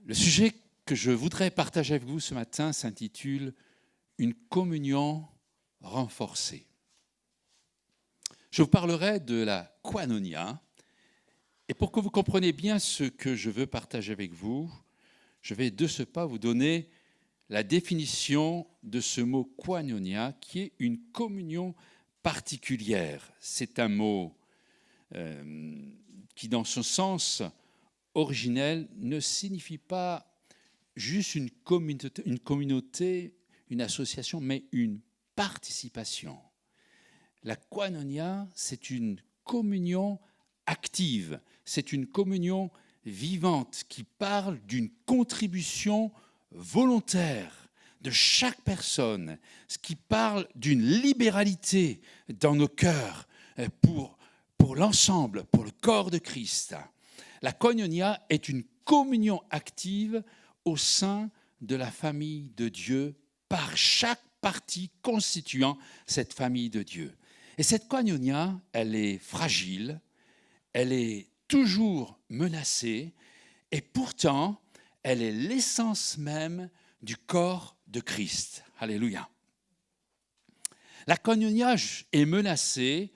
Le sujet que je voudrais partager avec vous ce matin s'intitule « Une communion renforcée ». Je vous parlerai de la koinonia, et pour que vous compreniez bien ce que je veux partager avec vous, je vais de ce pas vous donner la définition de ce mot koinonia, qui est une communion particulière. C'est un mot qui, dans son sens originel, ne signifie pas juste une communauté, une association, mais une participation. La koinonia, c'est une communion active, c'est une communion vivante qui parle d'une contribution volontaire de chaque personne, ce qui parle d'une libéralité dans nos cœurs pour l'ensemble, pour le corps de Christ. La koinonia est une communion active au sein de la famille de Dieu par chaque partie constituant cette famille de Dieu. Et cette koinonia, elle est fragile, elle est toujours menacée, et pourtant, elle est l'essence même du corps de Christ. Alléluia. La koinonia est menacée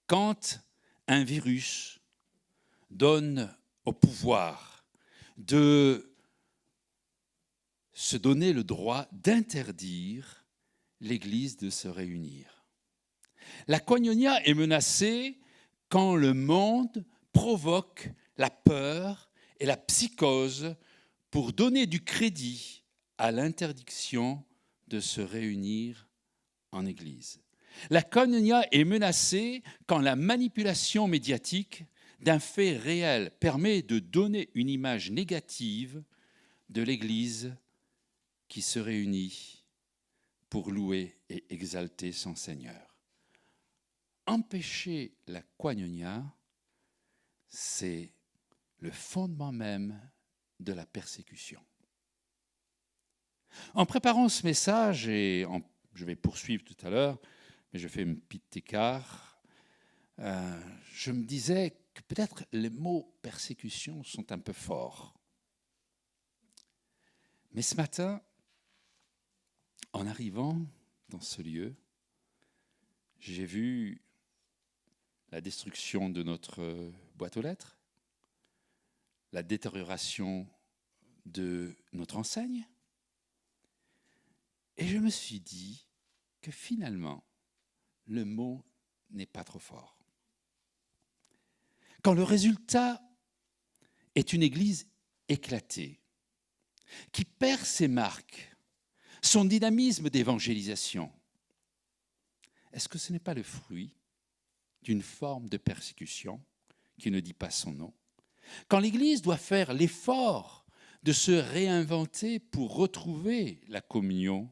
quand un virus donne au pouvoir de se donner le droit d'interdire l'Église de se réunir. La koinonia est menacée quand le monde provoque la peur et la psychose pour donner du crédit à l'interdiction de se réunir en Église. La koinonia est menacée quand la manipulation médiatique d'un fait réel permet de donner une image négative de l'Église qui se réunit pour louer et exalter son Seigneur. Empêcher la koinonia, c'est le fondement même de la persécution. En préparant ce message, je vais poursuivre tout à l'heure, mais je fais un petit écart, je me disais que peut-être les mots persécution sont un peu forts. Mais ce matin, en arrivant dans ce lieu, j'ai vu la destruction de notre boîte aux lettres, la détérioration de notre enseigne, et je me suis dit que finalement, le mot n'est pas trop fort. Quand le résultat est une église éclatée, qui perd ses marques, son dynamisme d'évangélisation, est-ce que ce n'est pas le fruit d'une forme de persécution qui ne dit pas son nom? Quand l'Église doit faire l'effort de se réinventer pour retrouver la communion,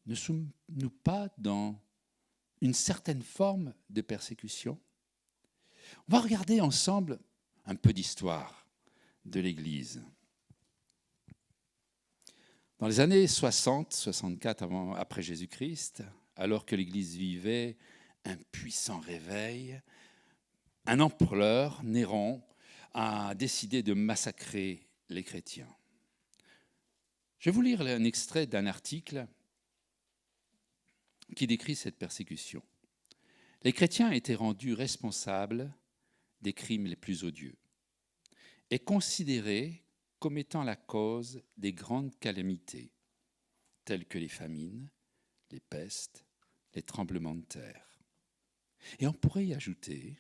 ne sommes-nous pas dans une certaine forme de persécution? On va regarder ensemble un peu d'histoire de l'Église. Dans les années 60-64 après Jésus-Christ, alors que l'Église vivait un puissant réveil, un empereur, Néron, a décidé de massacrer les chrétiens. Je vais vous lire un extrait d'un article qui décrit cette persécution. Les chrétiens étaient rendus responsables des crimes les plus odieux et considérés comme étant la cause des grandes calamités, telles que les famines, les pestes, les tremblements de terre. Et on pourrait y ajouter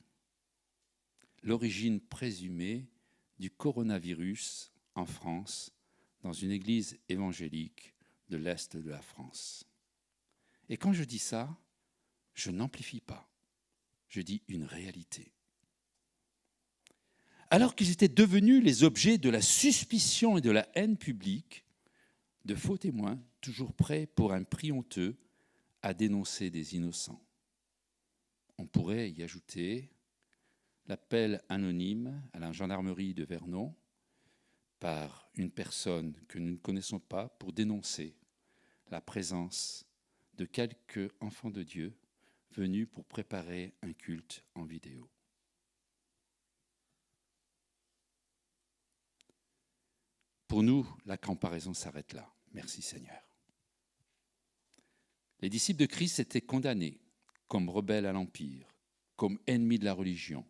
l'origine présumée du coronavirus en France, dans une église évangélique de l'Est de la France. Et quand je dis ça, je n'amplifie pas, je dis une réalité. Alors qu'ils étaient devenus les objets de la suspicion et de la haine publique, de faux témoins, toujours prêts pour un prix honteux à dénoncer des innocents. On pourrait y ajouter l'appel anonyme à la gendarmerie de Vernon par une personne que nous ne connaissons pas pour dénoncer la présence de quelques enfants de Dieu venus pour préparer un culte en vidéo. Pour nous, la comparaison s'arrête là. Merci Seigneur. Les disciples de Christ étaient condamnés comme rebelles à l'Empire, comme ennemis de la religion,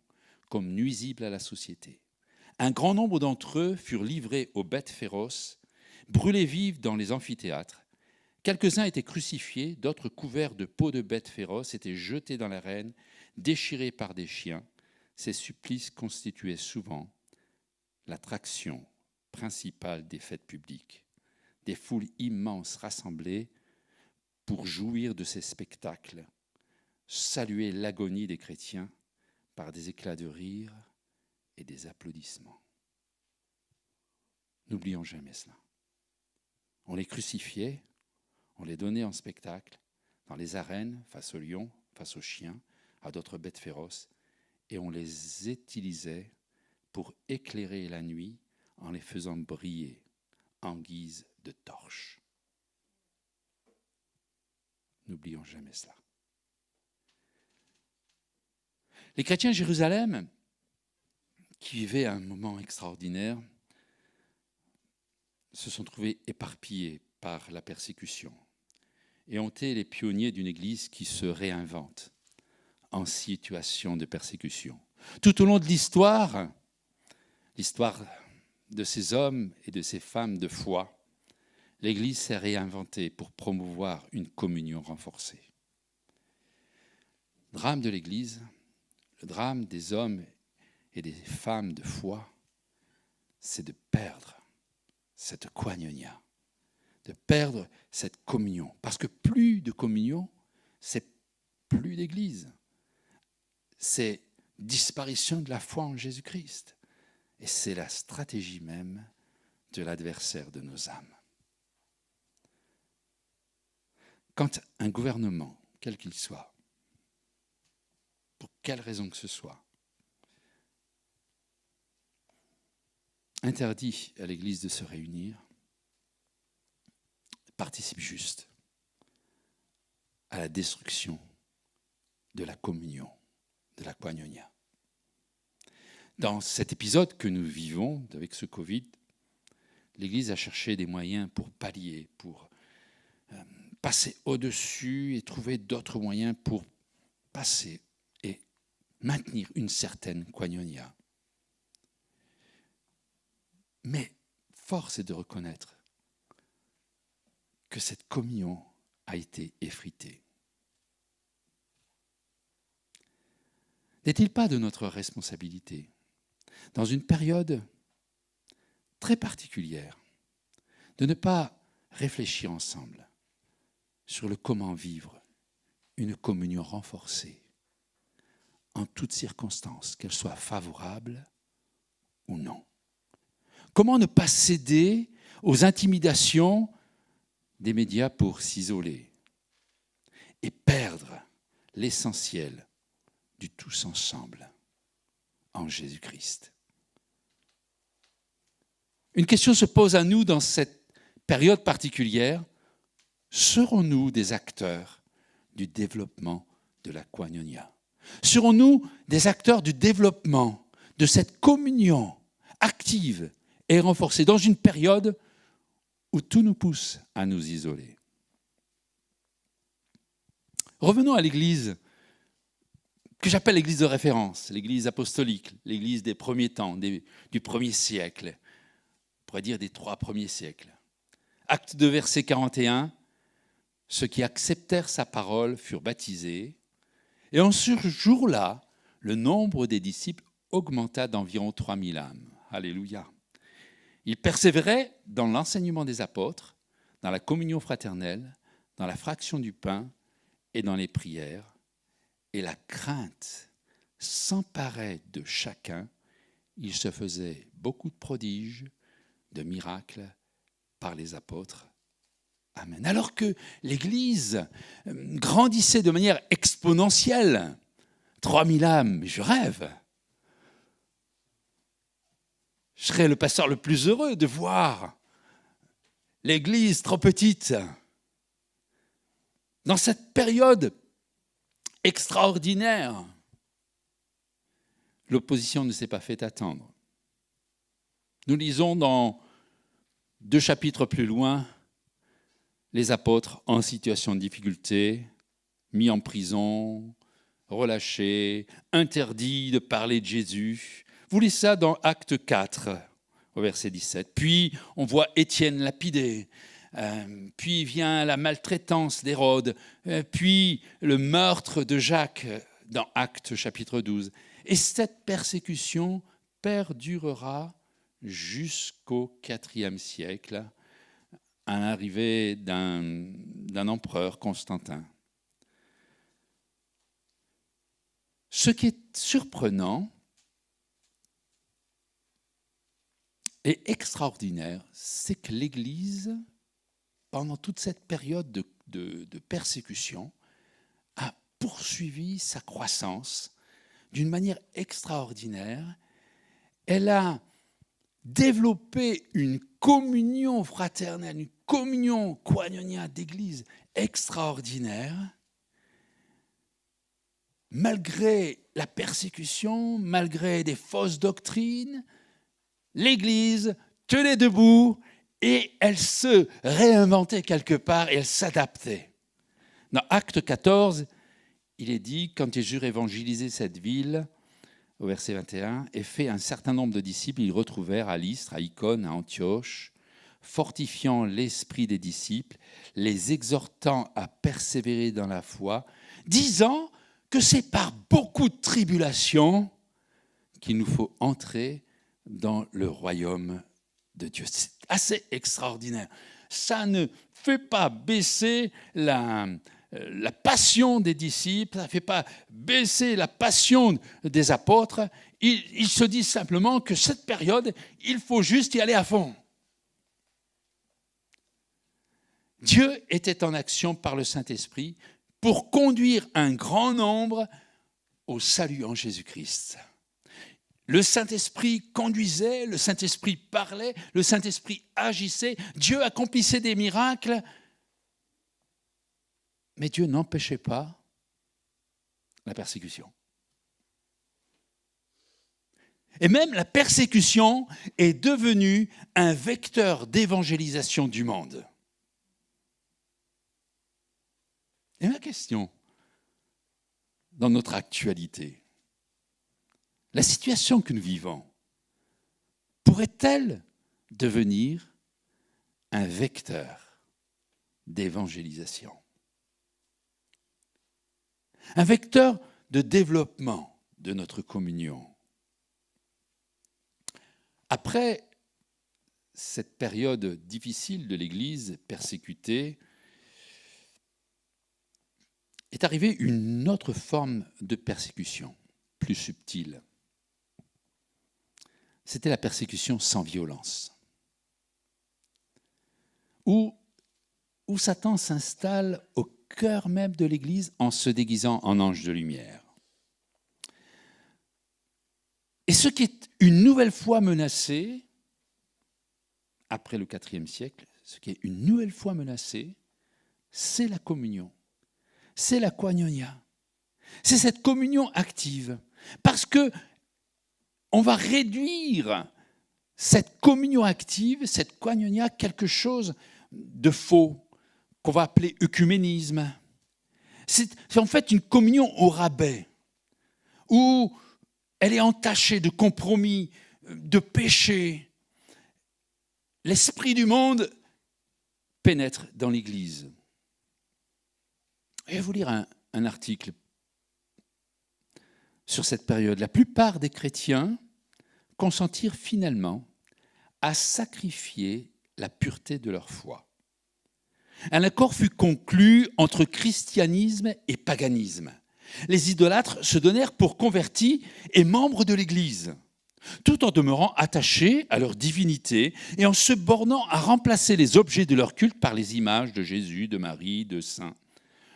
comme nuisibles à la société. Un grand nombre d'entre eux furent livrés aux bêtes féroces, brûlés vifs dans les amphithéâtres. Quelques-uns étaient crucifiés, d'autres couverts de peaux de bêtes féroces étaient jetés dans l'arène, déchirés par des chiens. Ces supplices constituaient souvent l'attraction principale des fêtes publiques. Des foules immenses rassemblées pour jouir de ces spectacles, saluer l'agonie des chrétiens par des éclats de rire et des applaudissements. N'oublions jamais cela. On les crucifiait, on les donnait en spectacle, dans les arènes, face aux lions, face aux chiens, à d'autres bêtes féroces, et on les utilisait pour éclairer la nuit en les faisant briller en guise de torches. N'oublions jamais cela. Les chrétiens de Jérusalem, qui vivaient un moment extraordinaire, se sont trouvés éparpillés par la persécution et ont été les pionniers d'une église qui se réinvente en situation de persécution. Tout au long de l'histoire de ces hommes et de ces femmes de foi, l'Église s'est réinventée pour promouvoir une communion renforcée. Le drame de l'Église, le drame des hommes et des femmes de foi, c'est de perdre cette koinonia, de perdre cette communion. Parce que plus de communion, c'est plus d'Église. C'est disparition de la foi en Jésus-Christ. Et c'est la stratégie même de l'adversaire de nos âmes. Quand un gouvernement, quel qu'il soit, pour quelle raison que ce soit, interdit à l'Église de se réunir, participe juste à la destruction de la communion, de la koinonia. Dans cet épisode que nous vivons avec ce Covid, l'Église a cherché des moyens pour pallier, pour passer au-dessus et trouver d'autres moyens pour passer et maintenir une certaine koinonia. Mais force est de reconnaître que cette communion a été effritée. N'est-il pas de notre responsabilité, dans une période très particulière, de ne pas réfléchir ensemble sur le comment vivre une communion renforcée en toutes circonstances, qu'elles soient favorables ou non? Comment ne pas céder aux intimidations des médias pour s'isoler et perdre l'essentiel du tous ensemble en Jésus-Christ? Une question se pose à nous dans cette période particulière. Serons-nous des acteurs du développement de la koinonia? Serons-nous des acteurs du développement de cette communion active et renforcée dans une période où tout nous pousse à nous isoler? Revenons à l'Église que j'appelle l'Église de référence, l'Église apostolique, l'Église des premiers temps, du premier siècle, on pourrait dire des 3 premiers siècles. Acte 2, verset 41, ceux qui acceptèrent sa parole furent baptisés, et en ce jour-là, le nombre des disciples augmenta d'environ 3000 âmes. Alléluia. Ils persévéraient dans l'enseignement des apôtres, dans la communion fraternelle, dans la fraction du pain et dans les prières. Et la crainte s'emparait de chacun. Il se faisait beaucoup de prodiges, de miracles par les apôtres. Amen. Alors que l'Église grandissait de manière exponentielle, 3000 âmes, je rêve. Je serais le pasteur le plus heureux de voir l'Église trop petite. Dans cette période extraordinaire, l'opposition ne s'est pas fait attendre. Nous lisons dans 2 chapitres plus loin, les apôtres en situation de difficulté, mis en prison, relâchés, interdits de parler de Jésus. Vous lisez ça dans Acte 4, au verset 17. Puis on voit Étienne lapidé, puis vient la maltraitance d'Hérode, puis le meurtre de Jacques dans Acte chapitre 12. Et cette persécution perdurera jusqu'au IVe siècle, à l'arrivée d'un empereur, Constantin. Ce qui est surprenant et extraordinaire, c'est que l'Église, pendant toute cette période de persécution, a poursuivi sa croissance d'une manière extraordinaire. Elle a développé une communion fraternelle, une communion koinonia d'Église extraordinaire, malgré la persécution, malgré des fausses doctrines. L'Église tenait debout et elle se réinventait quelque part et elle s'adaptait. Dans Acte 14, il est dit, quand ils eurent évangélisé cette ville, au verset 21, et fait un certain nombre de disciples, ils retrouvèrent à Lystre, à Icône, à Antioche, fortifiant l'esprit des disciples, les exhortant à persévérer dans la foi, disant que c'est par beaucoup de tribulations qu'il nous faut entrer dans le royaume de Dieu. C'est assez extraordinaire. Ça ne fait pas baisser la passion des disciples, ça ne fait pas baisser la passion des apôtres. Ils se disent simplement que cette période, il faut juste y aller à fond. Dieu était en action par le Saint-Esprit pour conduire un grand nombre au salut en Jésus-Christ. Le Saint-Esprit conduisait, le Saint-Esprit parlait, le Saint-Esprit agissait, Dieu accomplissait des miracles, mais Dieu n'empêchait pas la persécution. Et même la persécution est devenue un vecteur d'évangélisation du monde. Et ma question, dans notre actualité, la situation que nous vivons pourrait-elle devenir un vecteur d'évangélisation? Un vecteur de développement de notre communion. Après cette période difficile de l'Église persécutée, est arrivée une autre forme de persécution, plus subtile. C'était la persécution sans violence, où Satan s'installe au cœur même de l'Église en se déguisant en ange de lumière. Et ce qui est une nouvelle fois menacé, après le IVe siècle, ce qui est une nouvelle fois menacé, c'est la communion, c'est la koinonia, c'est cette communion active. Parce que on va réduire cette communion active, cette koinonia, quelque chose de faux, qu'on va appeler œcuménisme. C'est en fait une communion au rabais, où elle est entachée de compromis, de péchés. L'esprit du monde pénètre dans l'Église. Je vais vous lire un article sur cette période. La plupart des chrétiens consentirent finalement à sacrifier la pureté de leur foi. Un accord fut conclu entre christianisme et paganisme. Les idolâtres se donnèrent pour convertis et membres de l'Église, tout en demeurant attachés à leur divinité et en se bornant à remplacer les objets de leur culte par les images de Jésus, de Marie, de saints.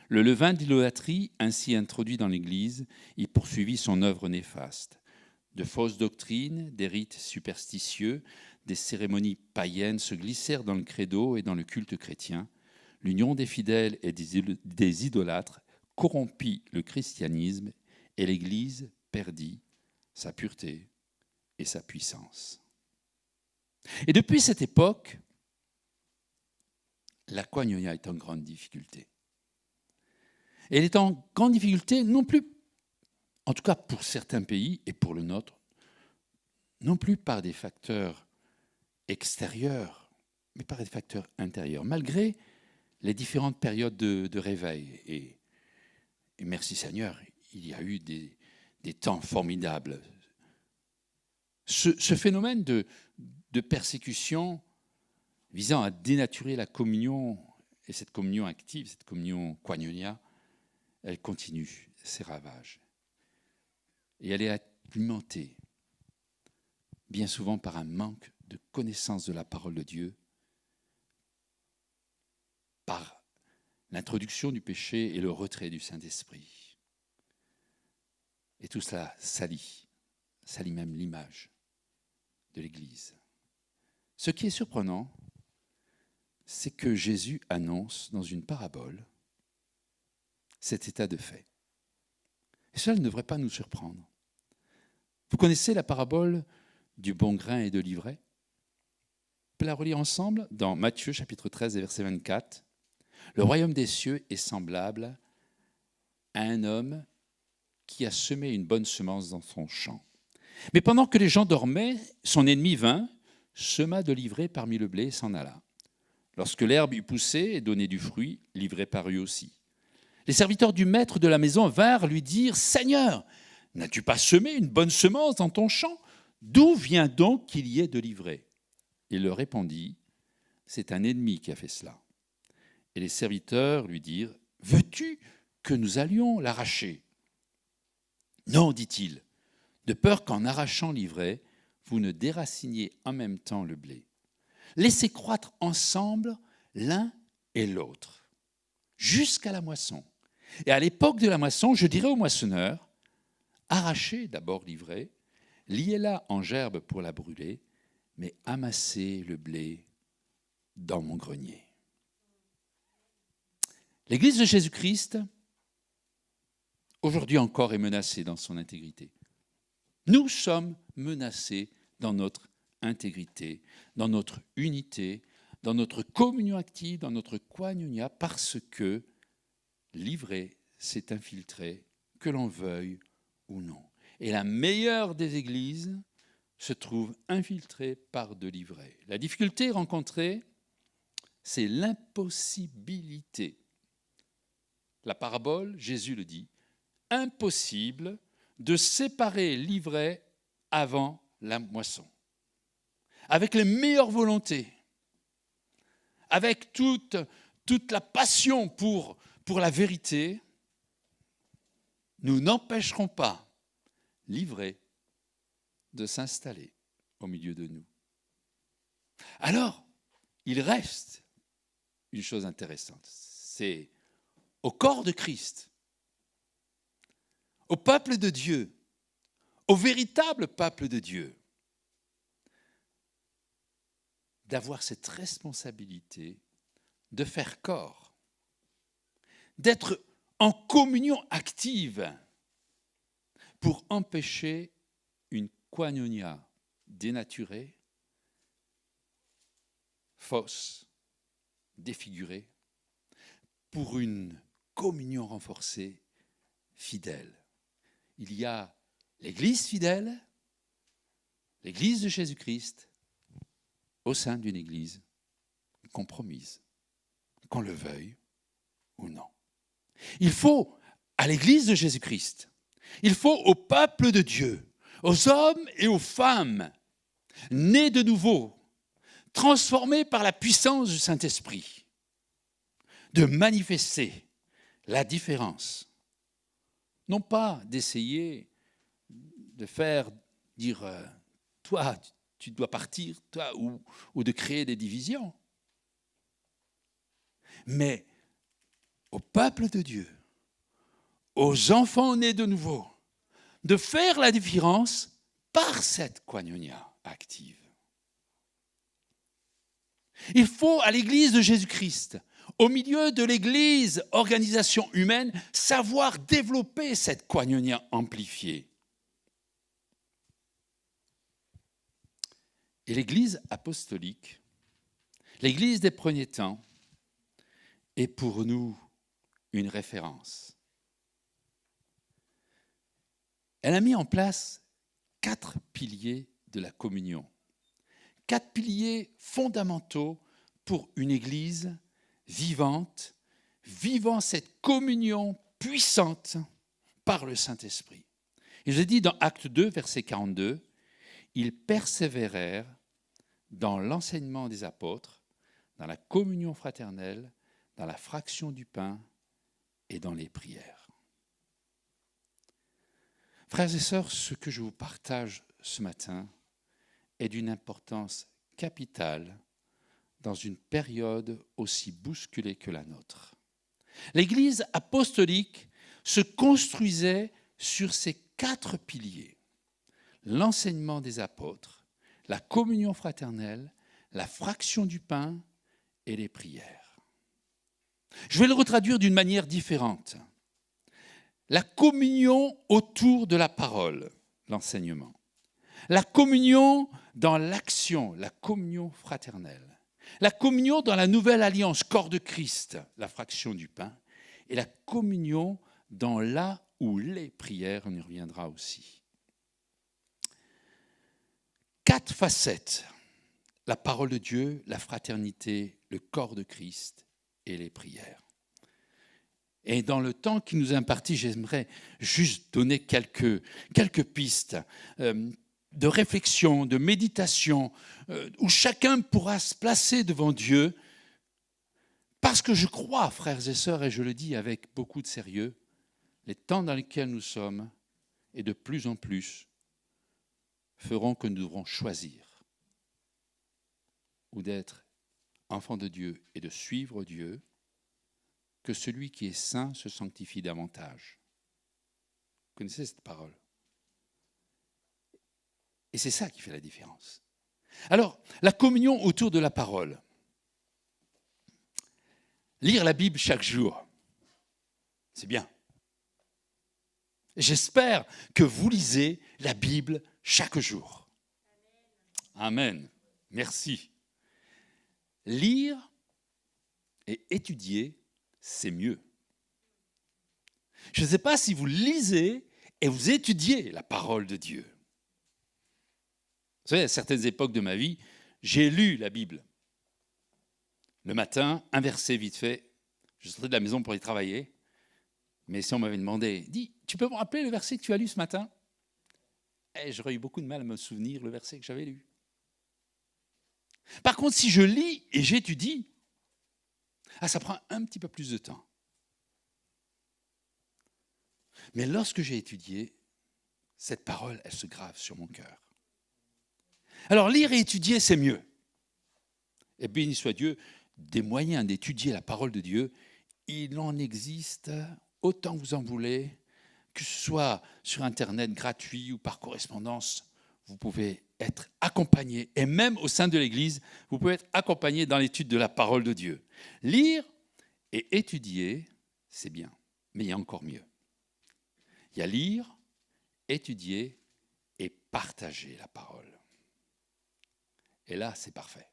Le levain d'idolâtrie, ainsi introduit dans l'Église, y poursuivit son œuvre néfaste. De fausses doctrines, des rites superstitieux, des cérémonies païennes se glissèrent dans le credo et dans le culte chrétien. L'union des fidèles et des idolâtres corrompit le christianisme et l'Église perdit sa pureté et sa puissance. Et depuis cette époque, la koinonia est en grande difficulté. Elle est en grande difficulté non plus, en tout cas pour certains pays et pour le nôtre, non plus par des facteurs extérieurs, mais par des facteurs intérieurs, malgré les différentes périodes de réveil. Et merci Seigneur, il y a eu des temps formidables. Ce phénomène de persécution visant à dénaturer la communion, et cette communion active, cette communion koinonia, elle continue ses ravages. Et elle est alimentée bien souvent par un manque de connaissance de la parole de Dieu, par l'introduction du péché et le retrait du Saint-Esprit. Et tout cela salit même l'image de l'Église. Ce qui est surprenant, c'est que Jésus annonce dans une parabole cet état de fait. Et cela ne devrait pas nous surprendre. Vous connaissez la parabole du bon grain et de l'ivraie? On peut la relire ensemble dans Matthieu chapitre 13 et verset 24. Le royaume des cieux est semblable à un homme qui a semé une bonne semence dans son champ. Mais pendant que les gens dormaient, son ennemi vint, sema de l'ivraie parmi le blé et s'en alla. Lorsque l'herbe eut poussé et donné du fruit, l'ivraie parut aussi. Les serviteurs du maître de la maison vinrent lui dire « Seigneur, n'as-tu pas semé une bonne semence dans ton champ? D'où vient donc qu'il y ait de l'ivraie ?» Il leur répondit « C'est un ennemi qui a fait cela. » Et les serviteurs lui dirent « Veux-tu que nous allions l'arracher ?» Non, dit-il, de peur qu'en arrachant l'ivraie, vous ne déraciniez en même temps le blé. Laissez croître ensemble l'un et l'autre, jusqu'à la moisson. Et à l'époque de la moisson, je dirai au moissonneur, arrachez d'abord l'ivraie, liez-la en gerbe pour la brûler, mais amassez le blé dans mon grenier. L'Église de Jésus-Christ, aujourd'hui encore, est menacée dans son intégrité. Nous sommes menacés dans notre intégrité, dans notre unité, dans notre communion active, dans notre koinonia, parce que l'ivraie s'est infiltrée, que l'on veuille ou non. Et la meilleure des églises se trouve infiltrée par de l'ivraie. La difficulté rencontrée, c'est l'impossibilité. La parabole, Jésus le dit, impossible de séparer l'ivraie avant la moisson. Avec les meilleures volontés, avec toute la passion pour la vérité, nous n'empêcherons pas l'ivraie de s'installer au milieu de nous. Alors, il reste une chose intéressante, c'est au corps de Christ, au peuple de Dieu, au véritable peuple de Dieu, d'avoir cette responsabilité de faire corps, d'être en communion active pour empêcher une koinonia dénaturée, fausse, défigurée, pour une communion renforcée, fidèle. Il y a l'Église fidèle, l'Église de Jésus-Christ, au sein d'une Église compromise, qu'on le veuille ou non. Il faut à l'Église de Jésus-Christ, il faut au peuple de Dieu, aux hommes et aux femmes, nés de nouveau, transformés par la puissance du Saint-Esprit, de manifester la différence. Non pas d'essayer de faire dire toi, tu dois partir, toi, ou de créer des divisions. Mais au peuple de Dieu, aux enfants nés de nouveau, de faire la différence par cette koinonia active. Il faut à l'Église de Jésus-Christ, au milieu de l'Église, organisation humaine, savoir développer cette koinonia amplifiée. Et l'Église apostolique, l'Église des premiers temps, est pour nous une référence. Elle a mis en place 4 piliers de la communion. 4 piliers fondamentaux pour une Église vivante, vivant cette communion puissante par le Saint-Esprit. Il est dit dans Actes 2, verset 42, « Ils persévérèrent dans l'enseignement des apôtres, dans la communion fraternelle, dans la fraction du pain et dans les prières. » Frères et sœurs, ce que je vous partage ce matin est d'une importance capitale dans une période aussi bousculée que la nôtre. L'Église apostolique se construisait sur ces 4 piliers: l'enseignement des apôtres, la communion fraternelle, la fraction du pain et les prières. Je vais le retraduire d'une manière différente. La communion autour de la parole, l'enseignement. La communion dans l'action, la communion fraternelle. La communion dans la nouvelle alliance, corps de Christ, la fraction du pain. Et la communion dans la ou les prières, on y reviendra aussi. 4 facettes: la parole de Dieu, la fraternité, le corps de Christ et les prières. Et dans le temps qui nous est imparti, j'aimerais juste donner quelques pistes de réflexion, de méditation, où chacun pourra se placer devant Dieu, parce que je crois, frères et sœurs, et je le dis avec beaucoup de sérieux, les temps dans lesquels nous sommes, et de plus en plus, feront que nous devrons choisir ou d'être enfants de Dieu et de suivre Dieu, que celui qui est saint se sanctifie davantage. Vous connaissez cette parole? Et c'est ça qui fait la différence. Alors, la communion autour de la parole. Lire la Bible chaque jour, c'est bien. J'espère que vous lisez la Bible chaque jour. Amen. Merci. Lire et étudier, c'est mieux. Je ne sais pas si vous lisez et vous étudiez la parole de Dieu. Vous savez, à certaines époques de ma vie, j'ai lu la Bible. Le matin, un verset vite fait, je sortais de la maison pour aller travailler, mais si on m'avait demandé, dis, tu peux me rappeler le verset que tu as lu ce matin? Et j'aurais eu beaucoup de mal à me souvenir le verset que j'avais lu. Par contre, si je lis et j'étudie, ça prend un petit peu plus de temps. Mais lorsque j'ai étudié, cette parole, elle se grave sur mon cœur. Alors, lire et étudier, c'est mieux. Et béni soit Dieu, des moyens d'étudier la parole de Dieu, il en existe autant que vous en voulez, que ce soit sur Internet gratuit ou par correspondance, vous pouvez être accompagné, et même au sein de l'Église, vous pouvez être accompagné dans l'étude de la parole de Dieu. Lire et étudier, c'est bien, mais il y a encore mieux. Il y a lire, étudier et partager la parole. Et là, c'est parfait.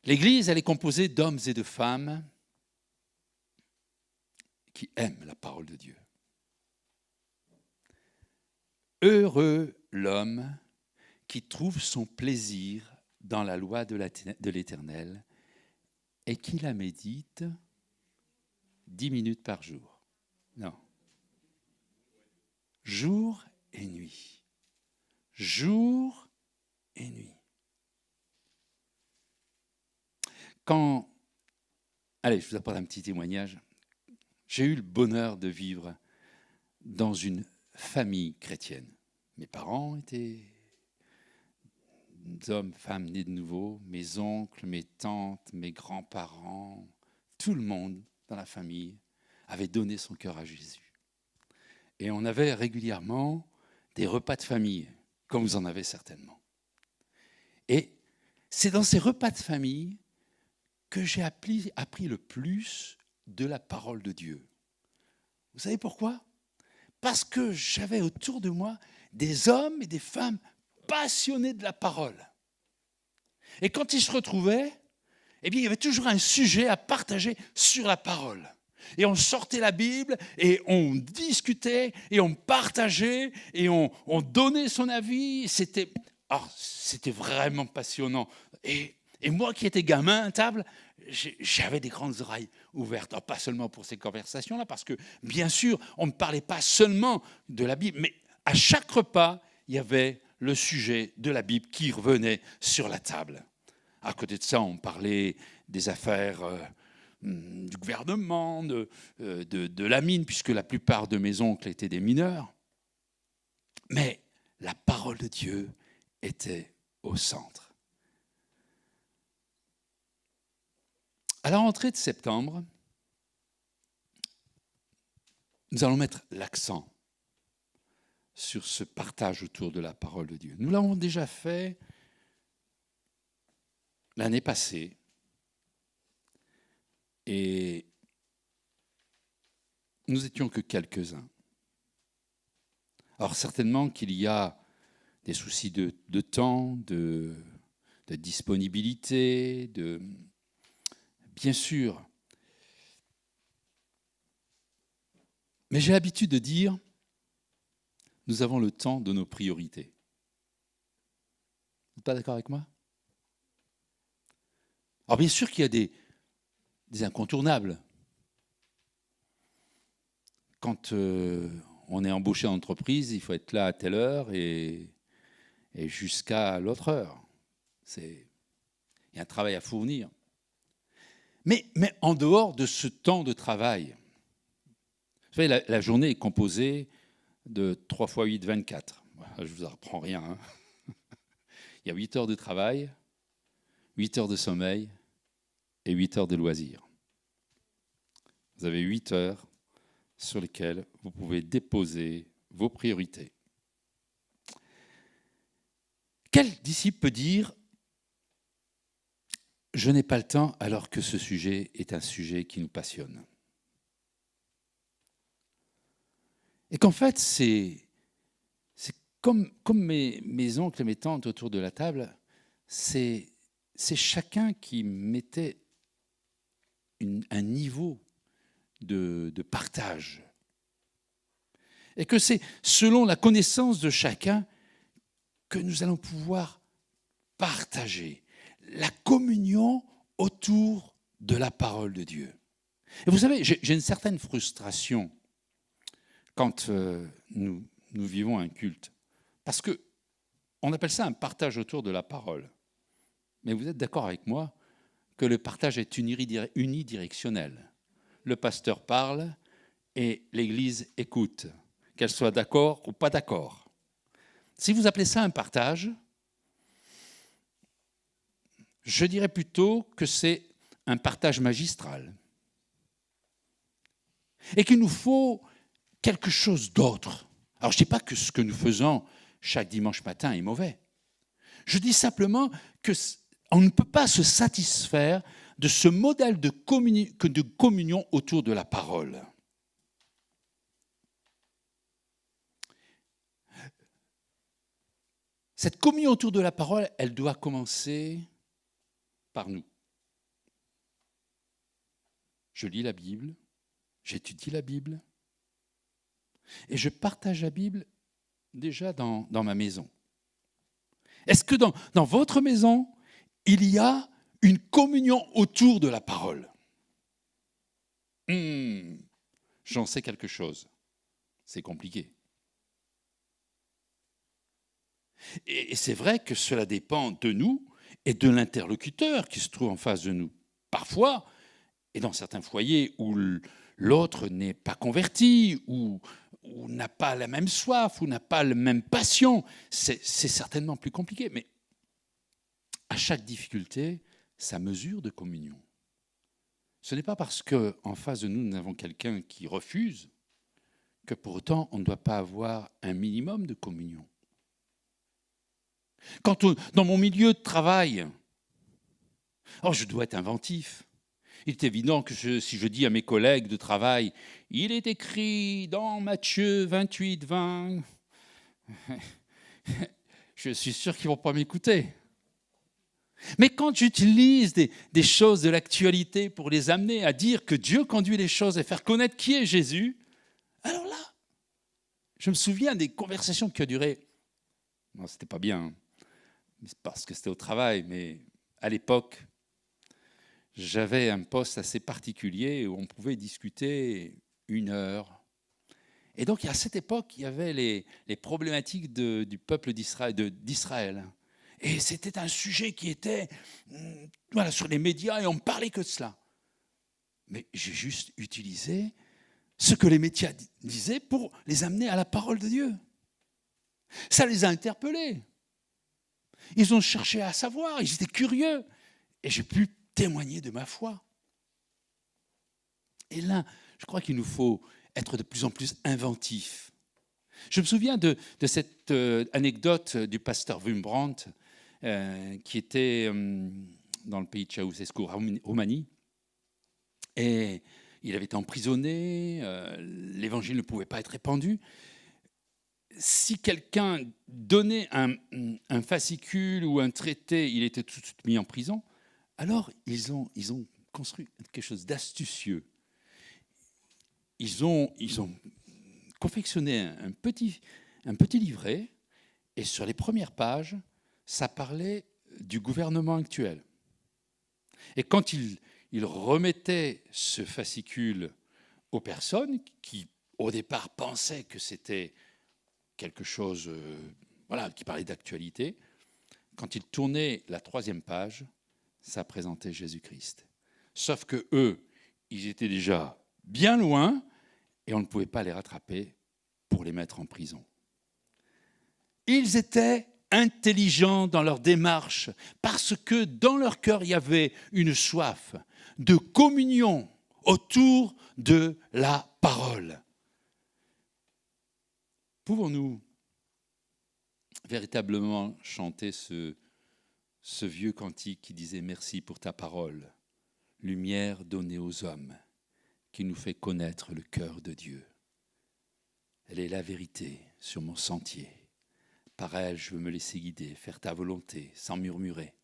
L'Église, elle est composée d'hommes et de femmes qui aiment la parole de Dieu. Heureux l'homme qui trouve son plaisir dans la loi de l'Éternel et qui la médite 10 minutes par jour. Non. Jour et nuit. Jour et nuit. Allez, je vous apporte un petit témoignage. J'ai eu le bonheur de vivre dans une famille chrétienne. Mes parents étaient hommes, femmes nés de nouveau, mes oncles, mes tantes, mes grands-parents, tout le monde dans la famille avait donné son cœur à Jésus. Et on avait régulièrement des repas de famille, comme vous en avez certainement. Et c'est dans ces repas de famille que j'ai appris le plus de la parole de Dieu. Vous savez pourquoi? Parce que j'avais autour de moi des hommes et des femmes passionnés de la parole. Et quand ils se retrouvaient, eh bien, il y avait toujours un sujet à partager sur la parole. Et on sortait la Bible et on discutait et on partageait et on donnait son avis. C'était vraiment passionnant. Et moi qui étais gamin à table, j'avais des grandes oreilles ouvertes. Alors, pas seulement pour ces conversations-là, parce que bien sûr, on ne parlait pas seulement de la Bible, mais à chaque repas, il y avait le sujet de la Bible qui revenait sur la table. À côté de ça, on parlait des affaires du gouvernement, de la mine, puisque la plupart de mes oncles étaient des mineurs. Mais la parole de Dieu était au centre. À la rentrée de septembre, nous allons mettre l'accent sur ce partage autour de la parole de Dieu. Nous l'avons déjà fait l'année passée. Et nous étions que quelques-uns. Alors certainement qu'il y a des soucis de temps, de disponibilité, bien sûr. Mais j'ai l'habitude de dire, nous avons le temps de nos priorités. Vous n'êtes pas d'accord avec moi? Alors bien sûr qu'il y a des incontournables. Quand on est embauché en entreprise, il faut être là à telle heure et jusqu'à l'autre heure. Il y a un travail à fournir. Mais en dehors de ce temps de travail, vous savez, la journée est composée de 3 x 8, 24. Je ne vous apprends rien. Hein. Il y a 8 heures de travail, 8 heures de sommeil et 8 heures de loisirs. Vous avez 8 heures sur lesquelles vous pouvez déposer vos priorités. Quel disciple peut dire « Je n'ai pas le temps » alors que ce sujet est un sujet qui nous passionne? Et qu'en fait, c'est comme mes oncles et mes tantes autour de la table, c'est chacun qui mettait un niveau de partage. Et que c'est selon la connaissance de chacun que nous allons pouvoir partager la communion autour de la parole de Dieu. Et vous savez, j'ai une certaine frustration quand nous vivons un culte. Parce qu'on appelle ça un partage autour de la parole. Mais vous êtes d'accord avec moi que le partage est unidirectionnel. Le pasteur parle et l'Église écoute, qu'elle soit d'accord ou pas d'accord. Si vous appelez ça un partage, je dirais plutôt que c'est un partage magistral. Et qu'il nous faut quelque chose d'autre. Alors je ne dis pas que ce que nous faisons chaque dimanche matin est mauvais. Je dis simplement qu'on ne peut pas se satisfaire de ce modèle de communion autour de la parole. Cette communion autour de la parole, elle doit commencer par nous. Je lis la Bible, j'étudie la Bible, et je partage la Bible déjà dans ma maison. Est-ce que dans votre maison, il y a une communion autour de la parole? J'en sais quelque chose. C'est compliqué. Et c'est vrai que cela dépend de nous et de l'interlocuteur qui se trouve en face de nous. Parfois, et dans certains foyers où l'autre n'est pas converti, ou n'a pas la même soif, ou n'a pas la même passion, c'est certainement plus compliqué. Mais à chaque difficulté, sa mesure de communion. Ce n'est pas parce qu'en face de nous, nous avons quelqu'un qui refuse que pour autant, on ne doit pas avoir un minimum de communion. Quand dans mon milieu de travail, je dois être inventif. Il est évident que si je dis à mes collègues de travail, il est écrit dans Matthieu 28, 20, je suis sûr qu'ils ne vont pas m'écouter. Mais quand j'utilise des choses de l'actualité pour les amener à dire que Dieu conduit les choses et faire connaître qui est Jésus, alors là, je me souviens des conversations qui ont duré. Non, c'était pas bien, parce que c'était au travail, mais à l'époque, j'avais un poste assez particulier où on pouvait discuter 1 heure. Et donc, à cette époque, il y avait les problématiques du peuple d'Israël. Et c'était un sujet qui était voilà, sur les médias et on ne parlait que de cela. Mais j'ai juste utilisé ce que les médias disaient pour les amener à la parole de Dieu. Ça les a interpellés. Ils ont cherché à savoir, ils étaient curieux. Et j'ai pu témoigner de ma foi. Et là, je crois qu'il nous faut être de plus en plus inventifs. Je me souviens de cette anecdote du pasteur Wim Brandt, qui était dans le pays de Ceausescu, Roumanie. Et il avait été emprisonné, l'évangile ne pouvait pas être répandu. Si quelqu'un donnait un fascicule ou un traité, il était tout de suite mis en prison. Alors, ils ont construit quelque chose d'astucieux. Ils ont confectionné un petit livret, et sur les premières pages, ça parlait du gouvernement actuel. Et quand il remettait ce fascicule aux personnes qui, au départ, pensaient que c'était quelque chose voilà, qui parlait d'actualité, quand il tournait la 3e page, ça présentait Jésus-Christ. Sauf que eux, ils étaient déjà bien loin et on ne pouvait pas les rattraper pour les mettre en prison. Ils étaient intelligents dans leur démarche parce que dans leur cœur, il y avait une soif de communion autour de la parole. Pouvons-nous véritablement chanter ce vieux cantique qui disait « Merci pour ta parole, lumière donnée aux hommes, qui nous fait connaître le cœur de Dieu. Elle est la vérité sur mon sentier. Par elle, je veux me laisser guider, faire ta volonté sans murmurer,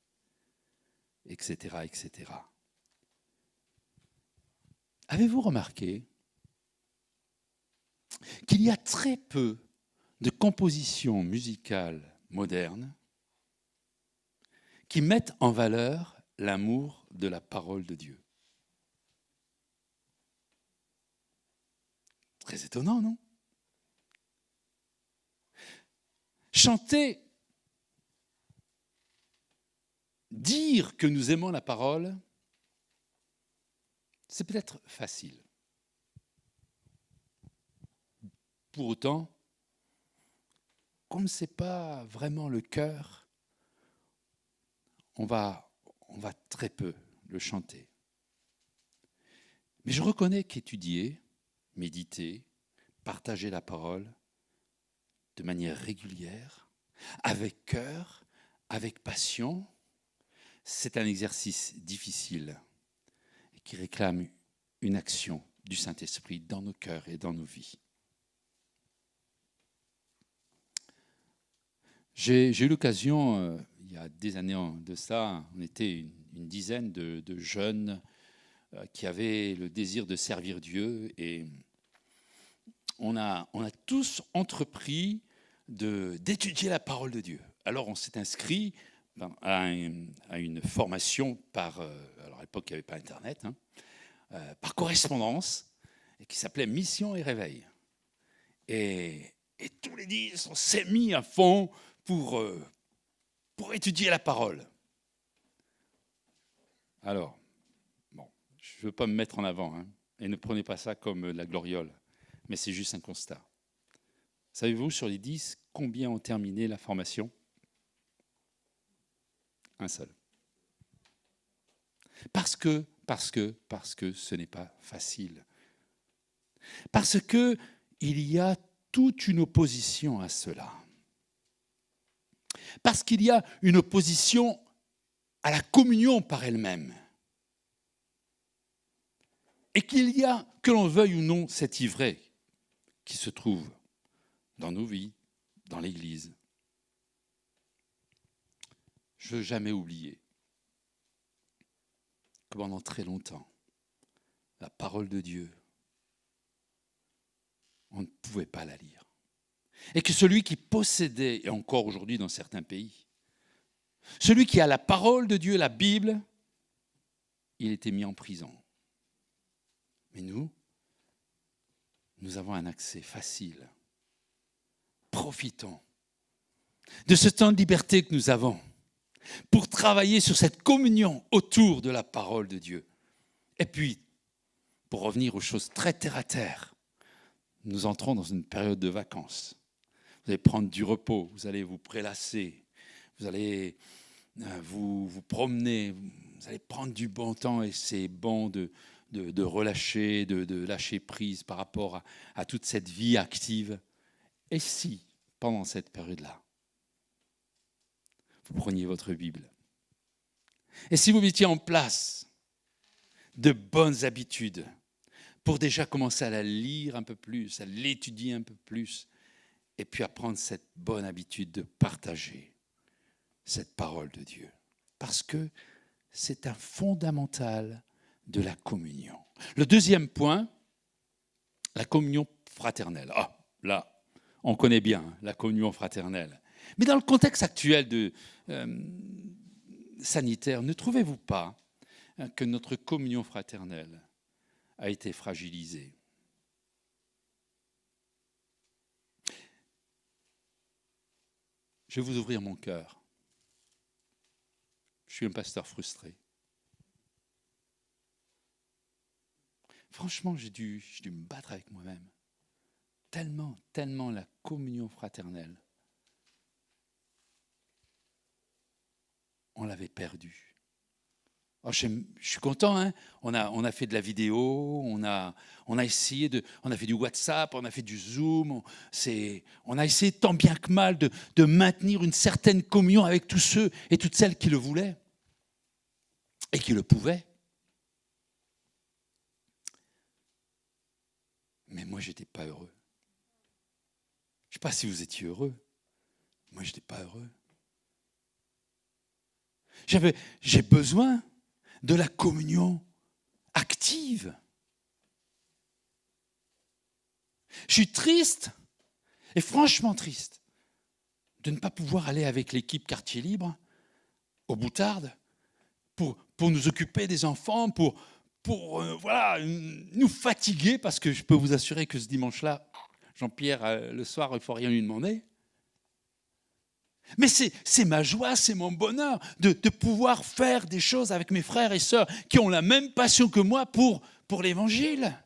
etc., etc. » Avez-vous remarqué qu'il y a très peu de compositions musicales modernes qui mettent en valeur l'amour de la parole de Dieu? Très étonnant, non? Chanter, dire que nous aimons la parole, c'est peut-être facile. Pour autant, comme ce n'est pas vraiment le cœur, on va très peu le chanter. Mais je reconnais qu'étudier, méditer, partager la parole de manière régulière, avec cœur, avec passion, c'est un exercice difficile qui réclame une action du Saint-Esprit dans nos cœurs et dans nos vies. J'ai eu l'occasion, il y a des années de ça, on était une dizaine de jeunes qui avaient le désir de servir Dieu, et on a tous entrepris d'étudier la parole de Dieu. Alors on s'est inscrit à une formation alors à l'époque il n'y avait pas Internet, par correspondance, qui s'appelait Mission et Réveil. Et tous les 10, on s'est mis à fond pour étudier la parole. Alors, bon, je ne veux pas me mettre en avant, et ne prenez pas ça comme la gloriole, mais c'est juste un constat. Savez-vous, sur les 10, combien ont terminé la formation? Un seul. Parce que ce n'est pas facile. Parce qu'il y a toute une opposition à cela. Parce qu'il y a une opposition à la communion par elle-même. Et qu'il y a, que l'on veuille ou non, cette ivresse qui se trouve dans nos vies, dans l'Église. Je ne veux jamais oublier que pendant très longtemps, la parole de Dieu, on ne pouvait pas la lire. Et que celui qui possédait, et encore aujourd'hui dans certains pays, celui qui a la parole de Dieu, la Bible, il était mis en prison. Mais nous avons un accès facile. Profitons de ce temps de liberté que nous avons pour travailler sur cette communion autour de la parole de Dieu. Et puis, pour revenir aux choses très terre à terre, nous entrons dans une période de vacances. Vous allez prendre du repos, vous allez vous prélasser, vous allez vous promener, vous allez prendre du bon temps et c'est bon de relâcher, de lâcher prise par rapport à toute cette vie active. Et si, pendant cette période-là, vous preniez votre Bible, et si vous mettiez en place de bonnes habitudes pour déjà commencer à la lire un peu plus, à l'étudier un peu plus, et puis à prendre cette bonne habitude de partager cette parole de Dieu. Parce que c'est un fondamental de la communion. Le deuxième point, la communion fraternelle. Ah, là, on connaît bien la communion fraternelle. Mais dans le contexte actuel sanitaire, ne trouvez-vous pas que notre communion fraternelle a été fragilisée? Je vais vous ouvrir mon cœur. Je suis un pasteur frustré. Franchement, j'ai dû me battre avec moi-même. Tellement la communion fraternelle, on l'avait perdue. Oh, je suis content, hein. On a fait de la vidéo, on a essayé on a fait du WhatsApp, on a fait du Zoom. On a essayé tant bien que mal de maintenir une certaine communion avec tous ceux et toutes celles qui le voulaient et qui le pouvaient. Mais moi, je n'étais pas heureux. Je ne sais pas si vous étiez heureux. Moi, je n'étais pas heureux. J'ai besoin de la communion active. Je suis triste, et franchement triste, de ne pas pouvoir aller avec l'équipe Quartier Libre aux Boutardes pour nous occuper des enfants, pour nous fatiguer, parce que je peux vous assurer que ce dimanche-là, Jean-Pierre, le soir, il ne faut rien lui demander. Mais c'est ma joie, c'est mon bonheur de pouvoir faire des choses avec mes frères et sœurs qui ont la même passion que moi pour l'Évangile.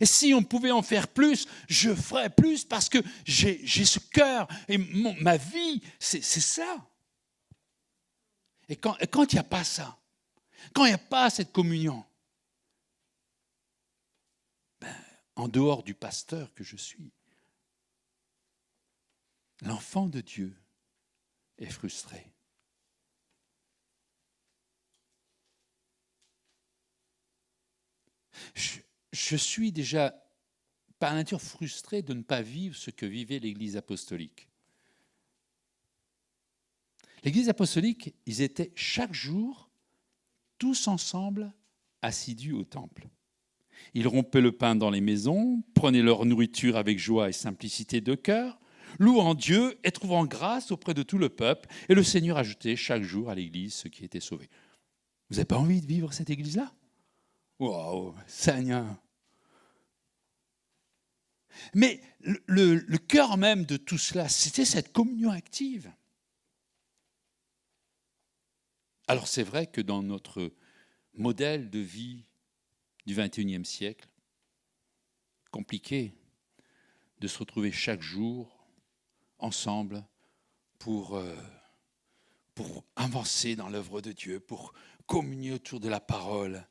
Et si on pouvait en faire plus, je ferais plus parce que j'ai ce cœur et ma vie, c'est ça. Et quand il n'y a pas ça, quand il n'y a pas cette communion, en dehors du pasteur que je suis, l'enfant de Dieu est frustré. Je suis déjà, par nature, frustré de ne pas vivre ce que vivait l'Église apostolique. L'Église apostolique, ils étaient chaque jour, tous ensemble, assidus au temple. Ils rompaient le pain dans les maisons, prenaient leur nourriture avec joie et simplicité de cœur, louant Dieu et trouvant grâce auprès de tout le peuple. Et le Seigneur ajoutait chaque jour à l'Église ceux qui étaient sauvés. Vous n'avez pas envie de vivre cette Église-là? Wow, Seigneur! Mais le cœur même de tout cela, c'était cette communion active. Alors c'est vrai que dans notre modèle de vie du XXIe siècle, compliqué de se retrouver chaque jour ensemble pour avancer dans l'œuvre de Dieu, pour communier autour de la parole.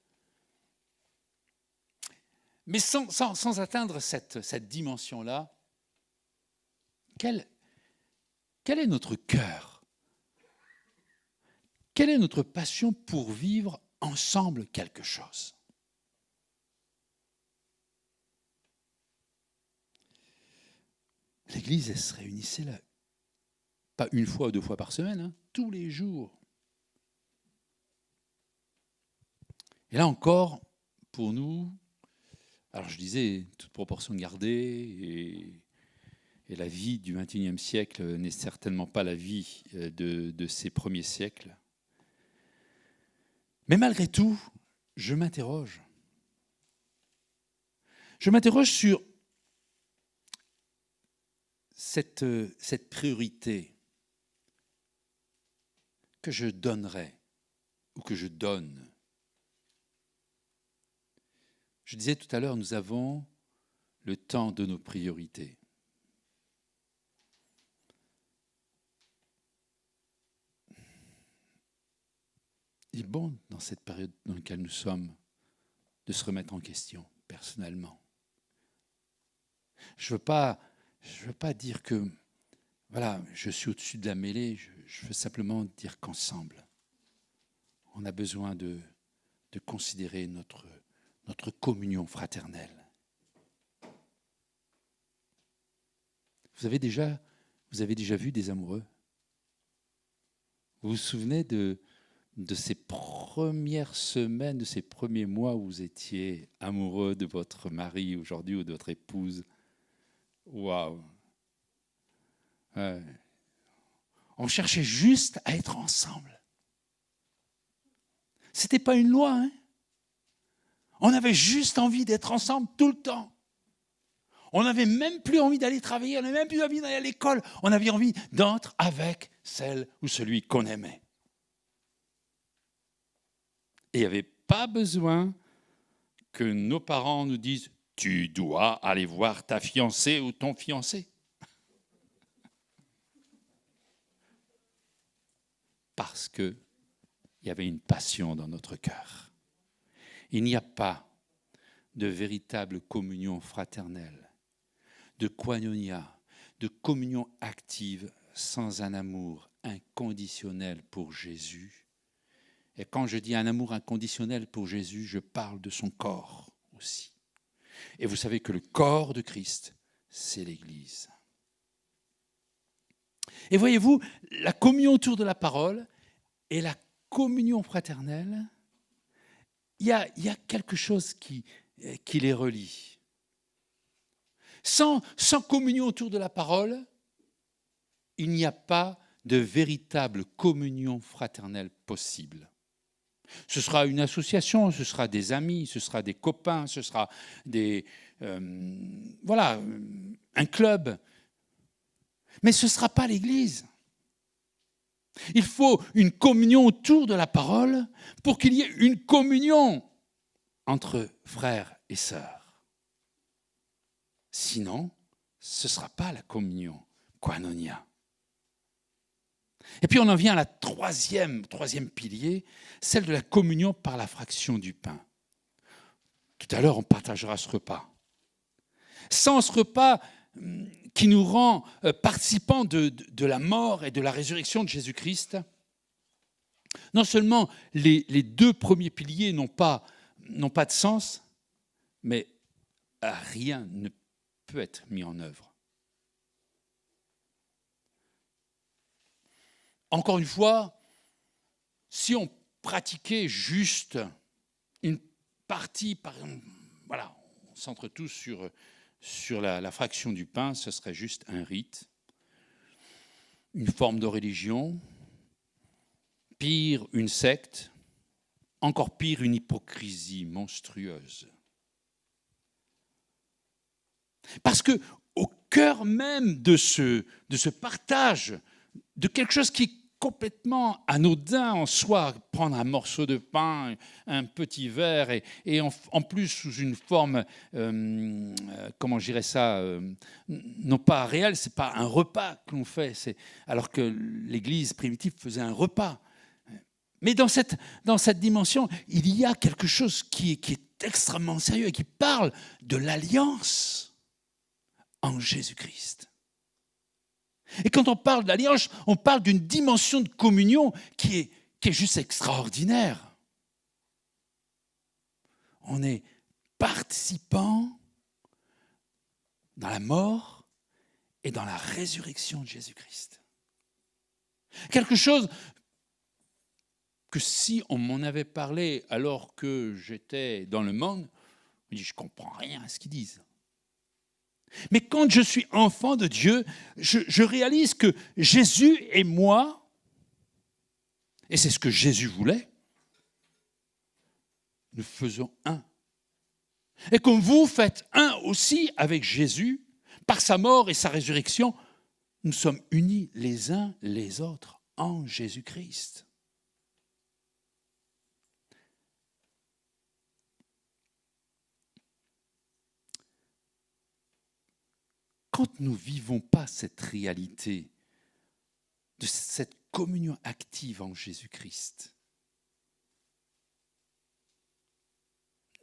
Mais sans atteindre cette dimension-là, quel est notre cœur? Quelle est notre passion pour vivre ensemble quelque chose? L'Église, elle se réunissait là, pas une fois ou deux fois par semaine, tous les jours. Et là encore, pour nous, alors je disais, toute proportion gardée, et la vie du XXIe siècle n'est certainement pas la vie de ces premiers siècles. Mais malgré tout, je m'interroge. Je m'interroge sur cette priorité que je donnerais ou que je donne. Je disais tout à l'heure, nous avons le temps de nos priorités. Il est bon, dans cette période dans laquelle nous sommes, de se remettre en question, personnellement. Je veux pas dire que, voilà, je suis au-dessus de la mêlée, je veux simplement dire qu'ensemble, on a besoin de considérer notre communion fraternelle. Vous avez déjà vu des amoureux? Vous vous souvenez de ces premières semaines, de ces premiers mois où vous étiez amoureux de votre mari aujourd'hui ou de votre épouse? Waouh! Ouais. On cherchait juste à être ensemble. C'était pas une loi, hein? On avait juste envie d'être ensemble tout le temps. On n'avait même plus envie d'aller travailler, on n'avait même plus envie d'aller à l'école. On avait envie d'être avec celle ou celui qu'on aimait. Et il n'y avait pas besoin que nos parents nous disent « Tu dois aller voir ta fiancée ou ton fiancé. » Parce qu'il y avait une passion dans notre cœur. Il n'y a pas de véritable communion fraternelle, de koinonia, de communion active sans un amour inconditionnel pour Jésus. Et quand je dis un amour inconditionnel pour Jésus, je parle de son corps aussi. Et vous savez que le corps de Christ, c'est l'Église. Et voyez-vous, la communion autour de la parole et la communion fraternelle, il y a quelque chose qui les relie. Sans communion autour de la parole, il n'y a pas de véritable communion fraternelle possible. Ce sera une association, ce sera des amis, ce sera des copains, ce sera un club. Mais ce ne sera pas l'Église. Il faut une communion autour de la parole pour qu'il y ait une communion entre frères et sœurs. Sinon, ce ne sera pas la communion koinonia. Et puis on en vient à la troisième pilier, celle de la communion par la fraction du pain. Tout à l'heure, on partagera ce repas. Sans ce repas qui nous rend participants de la mort et de la résurrection de Jésus-Christ, non seulement les deux premiers piliers n'ont pas de sens, mais rien ne peut être mis en œuvre. Encore une fois, si on pratiquait juste une partie, voilà, on centre tous sur la fraction du pain, ce serait juste un rite, une forme de religion, pire, une secte, encore pire, une hypocrisie monstrueuse. Parce que au cœur même de ce partage, de quelque chose qui est complètement anodin en soi, prendre un morceau de pain, un petit verre, et en plus sous une forme, comment je dirais ça, non pas réelle, c'est pas un repas que l'on fait, alors que l'Église primitive faisait un repas. Mais dans cette dimension, il y a quelque chose qui est extrêmement sérieux et qui parle de l'alliance en Jésus-Christ. Et quand on parle d'alliance, on parle d'une dimension de communion qui est juste extraordinaire. On est participant dans la mort et dans la résurrection de Jésus-Christ. Quelque chose que si on m'en avait parlé alors que j'étais dans le monde, je me dis, je ne comprends rien à ce qu'ils disent. Mais quand je suis enfant de Dieu, je réalise que Jésus et moi, et c'est ce que Jésus voulait, nous faisons un. Et comme vous faites un aussi avec Jésus, par sa mort et sa résurrection, nous sommes unis les uns les autres en Jésus-Christ. Quand nous ne vivons pas cette réalité de cette communion active en Jésus-Christ,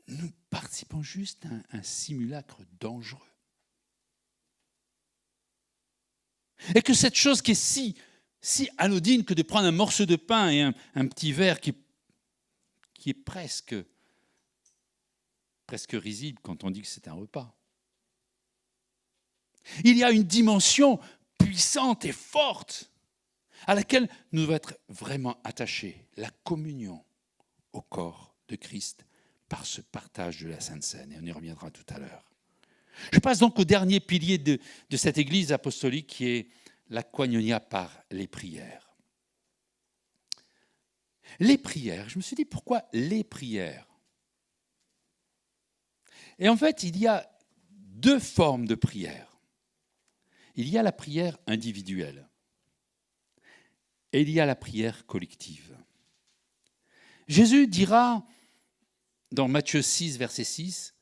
nous participons juste à un simulacre dangereux. Et que cette chose qui est si anodine que de prendre un morceau de pain et un petit verre qui est presque risible quand on dit que c'est un repas. Il y a une dimension puissante et forte à laquelle nous devons être vraiment attachés, la communion au corps de Christ par ce partage de la Sainte Seine. Et on y reviendra tout à l'heure. Je passe donc au dernier pilier de cette Église apostolique qui est la koinonia par les prières. Les prières, je me suis dit pourquoi les prières ? Et en fait, il y a deux formes de prière. Il y a la prière individuelle et il y a la prière collective. Jésus dira dans Matthieu 6, verset 6,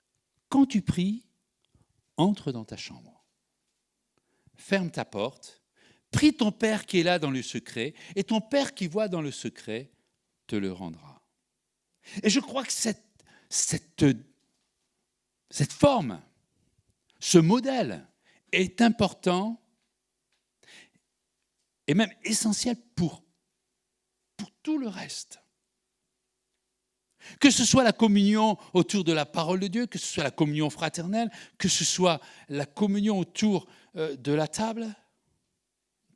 « Quand tu pries, entre dans ta chambre, ferme ta porte, prie ton Père qui est là dans le secret, et ton Père qui voit dans le secret te le rendra. » Et je crois que cette forme, ce modèle est important et même essentiel pour tout le reste. Que ce soit la communion autour de la parole de Dieu, que ce soit la communion fraternelle, que ce soit la communion autour de la table,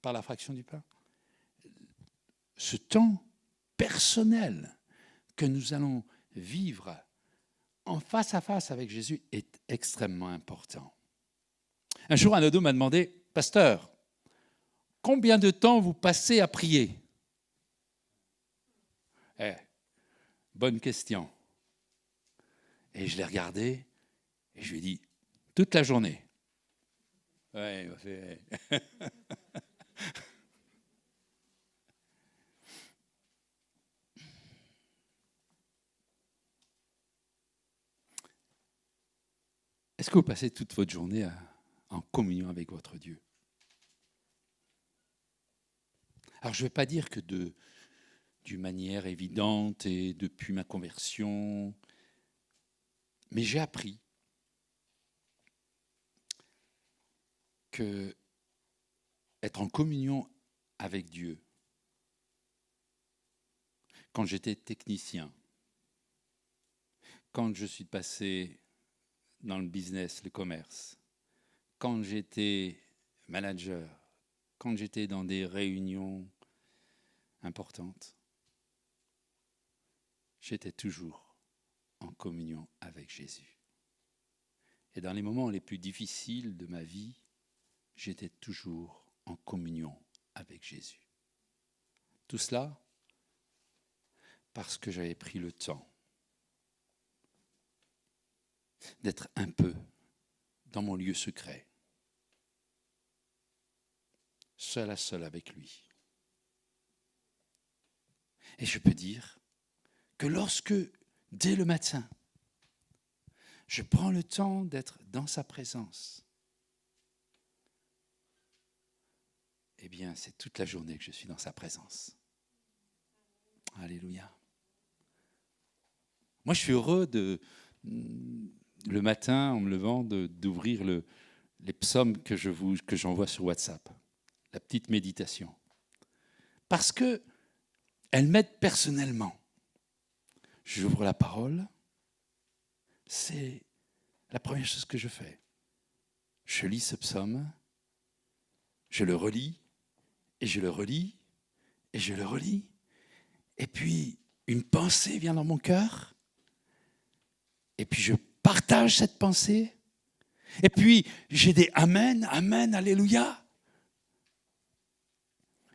par la fraction du pain. Ce temps personnel que nous allons vivre en face à face avec Jésus est extrêmement important. Un jour, un ado m'a demandé, « Pasteur, combien de temps vous passez à prier ?» Bonne question. Et je l'ai regardé et je lui ai dit, « Toute la journée. » Ouais, il m'a fait... Est-ce que vous passez toute votre journée en communion avec votre Dieu? Alors, je ne vais pas dire que d'une manière évidente et depuis ma conversion, mais j'ai appris que être en communion avec Dieu, quand j'étais technicien, quand je suis passé dans le business, le commerce, quand j'étais manager, quand j'étais dans des réunions importantes, j'étais toujours en communion avec Jésus. Et dans les moments les plus difficiles de ma vie, j'étais toujours en communion avec Jésus. Tout cela parce que j'avais pris le temps d'être un peu dans mon lieu secret, seul à seul avec lui. Et je peux dire que lorsque, dès le matin, je prends le temps d'être dans sa présence, eh bien, c'est toute la journée que je suis dans sa présence. Alléluia. Moi, je suis heureux le matin, en me levant, d'ouvrir les psaumes que j'envoie sur WhatsApp, la petite méditation. Parce qu'elle m'aide personnellement. J'ouvre la parole, c'est la première chose que je fais. Je lis ce psaume, je le relis, et je le relis, et je le relis. Et puis, une pensée vient dans mon cœur. Et puis, je partage cette pensée. Et puis, j'ai des Amen, Amen, Alléluia.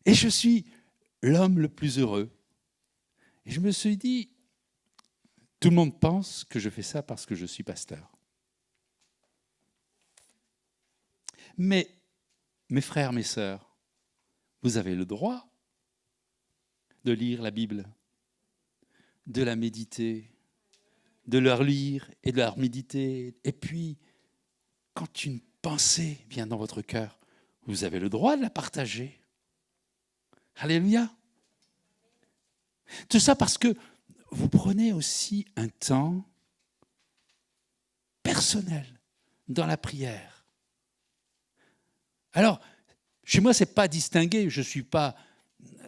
Et je suis l'homme le plus heureux. Et je me suis dit, tout le monde pense que je fais ça parce que je suis pasteur. Mais, mes frères, mes sœurs, vous avez le droit de lire la Bible, de la méditer, de la relire et de la méditer. Et puis, quand une pensée vient dans votre cœur, vous avez le droit de la partager. Alléluia. Tout ça parce que vous prenez aussi un temps personnel dans la prière. Alors, chez moi, ce n'est pas distingué. Je ne suis pas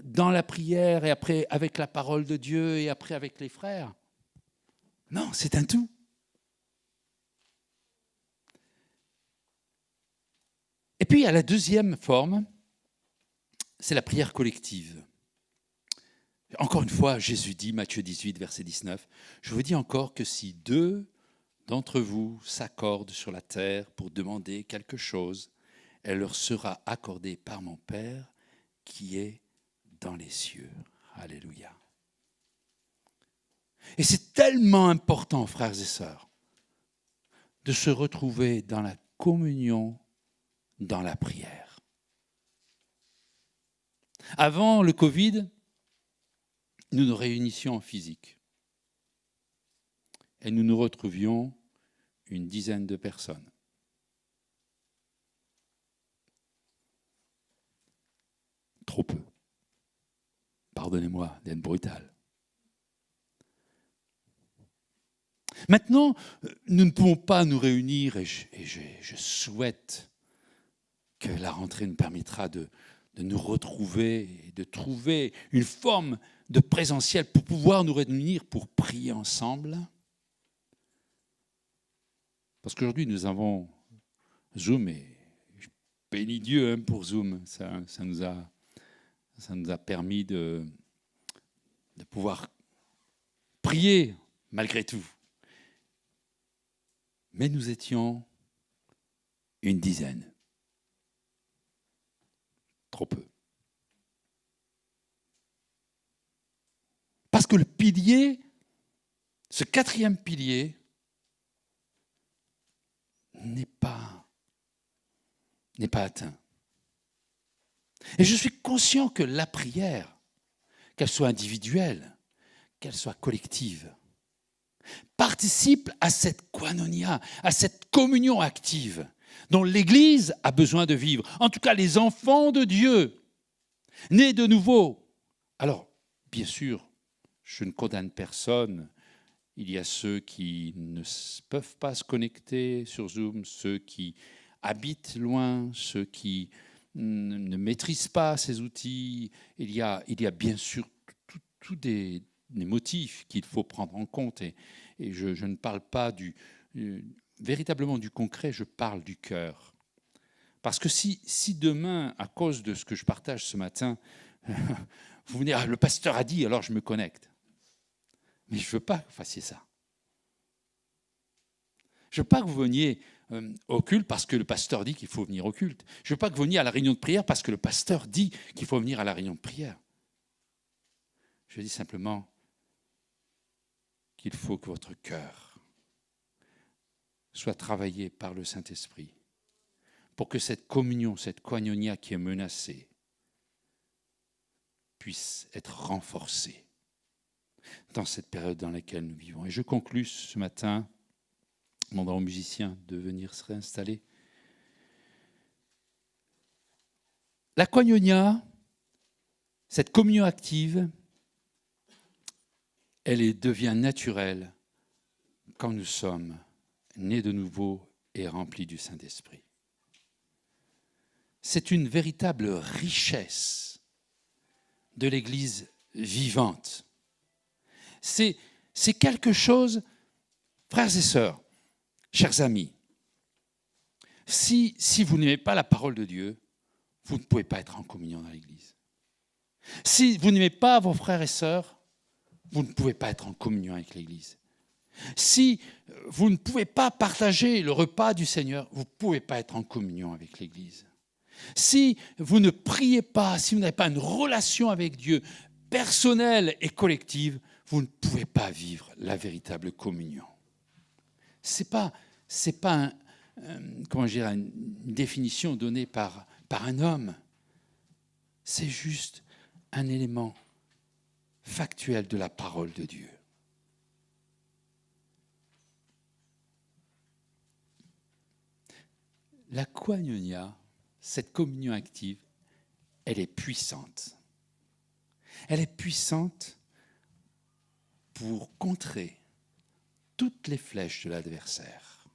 dans la prière et après avec la parole de Dieu et après avec les frères. Non, c'est un tout. Et puis, il y a la deuxième forme, c'est la prière collective. Encore une fois, Jésus dit, Matthieu 18, verset 19, « Je vous dis encore que si 2 d'entre vous s'accordent sur la terre pour demander quelque chose, elle leur sera accordée par mon Père qui est dans les cieux. » Alléluia. Et c'est tellement important, frères et sœurs, de se retrouver dans la communion, dans la prière. Avant le Covid, nous nous réunissions en physique et nous nous retrouvions une dizaine de personnes. Trop peu. Pardonnez-moi d'être brutal. Maintenant, nous ne pouvons pas nous réunir et je souhaite que la rentrée nous permettra de nous retrouver et de trouver une forme de présentiel pour pouvoir nous réunir pour prier ensemble. Parce qu'aujourd'hui, nous avons Zoom et je bénis Dieu pour Zoom. Ça nous a permis de pouvoir prier malgré tout. Mais nous étions une dizaine. Trop peu. Parce que le pilier, ce 4e pilier, n'est pas atteint. Et je suis conscient que la prière, qu'elle soit individuelle, qu'elle soit collective, participe à cette koinonia, à cette communion active dont l'Église a besoin de vivre. En tout cas, les enfants de Dieu, nés de nouveau. Alors, bien sûr, je ne condamne personne. Il y a ceux qui ne peuvent pas se connecter sur Zoom, ceux qui habitent loin, ceux qui ne maîtrisent pas ces outils. Il y a bien sûr tous des motifs qu'il faut prendre en compte. Et je ne parle pas véritablement du concret, je parle du cœur. Parce que si demain, à cause de ce que je partage ce matin, vous venez, le pasteur a dit, alors je me connecte. Mais je ne veux pas que vous fassiez ça. Je ne veux pas que vous veniez au culte parce que le pasteur dit qu'il faut venir au culte. Je ne veux pas que vous veniez à la réunion de prière parce que le pasteur dit qu'il faut venir à la réunion de prière. Je dis simplement qu'il faut que votre cœur soit travaillé par le Saint-Esprit pour que cette communion, cette koinonia qui est menacée puisse être renforcée dans cette période dans laquelle nous vivons. Et je conclus ce matin, demandant aux musiciens de venir se réinstaller. La koinonia, cette communion active, elle devient naturelle quand nous sommes nés de nouveau et remplis du Saint-Esprit. C'est une véritable richesse de l'Église vivante. C'est quelque chose, frères et sœurs, chers amis, si vous n'aimez pas la parole de Dieu, vous ne pouvez pas être en communion dans l'Église. Si vous n'aimez pas vos frères et sœurs, vous ne pouvez pas être en communion avec l'Église. Si vous ne pouvez pas partager le repas du Seigneur, vous ne pouvez pas être en communion avec l'Église. Si vous ne priez pas, si vous n'avez pas une relation avec Dieu personnelle et collective, vous ne pouvez pas vivre la véritable communion. C'est pas une définition donnée par un homme. C'est juste un élément factuel de la parole de Dieu. La koinonia, cette communion active, elle est puissante. Elle est puissante pour contrer toutes les flèches de l'adversaire.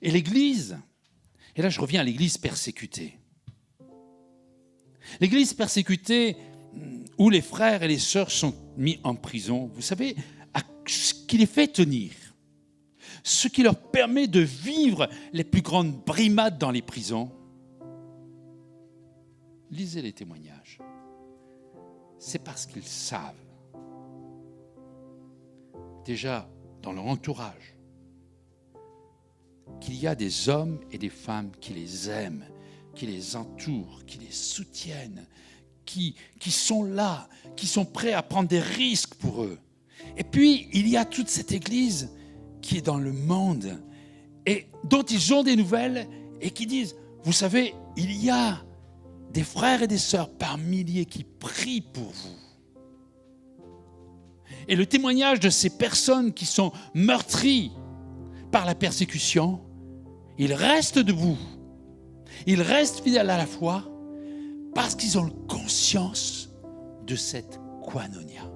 Et l'Église, et là je reviens à l'Église persécutée. L'Église persécutée où les frères et les sœurs sont mis en prison, vous savez, ce qui les fait tenir, ce qui leur permet de vivre les plus grandes brimades dans les prisons. Lisez les témoignages. C'est parce qu'ils savent, déjà dans leur entourage, qu'il y a des hommes et des femmes qui les aiment, qui les entourent, qui les soutiennent, qui sont là, qui sont prêts à prendre des risques pour eux. Et puis, il y a toute cette Église qui est dans le monde et dont ils ont des nouvelles et qui disent, vous savez, il y a des frères et des sœurs par milliers qui prient pour vous. Et le témoignage de ces personnes qui sont meurtries par la persécution, ils restent debout, ils restent fidèles à la foi parce qu'ils ont conscience de cette koinonia.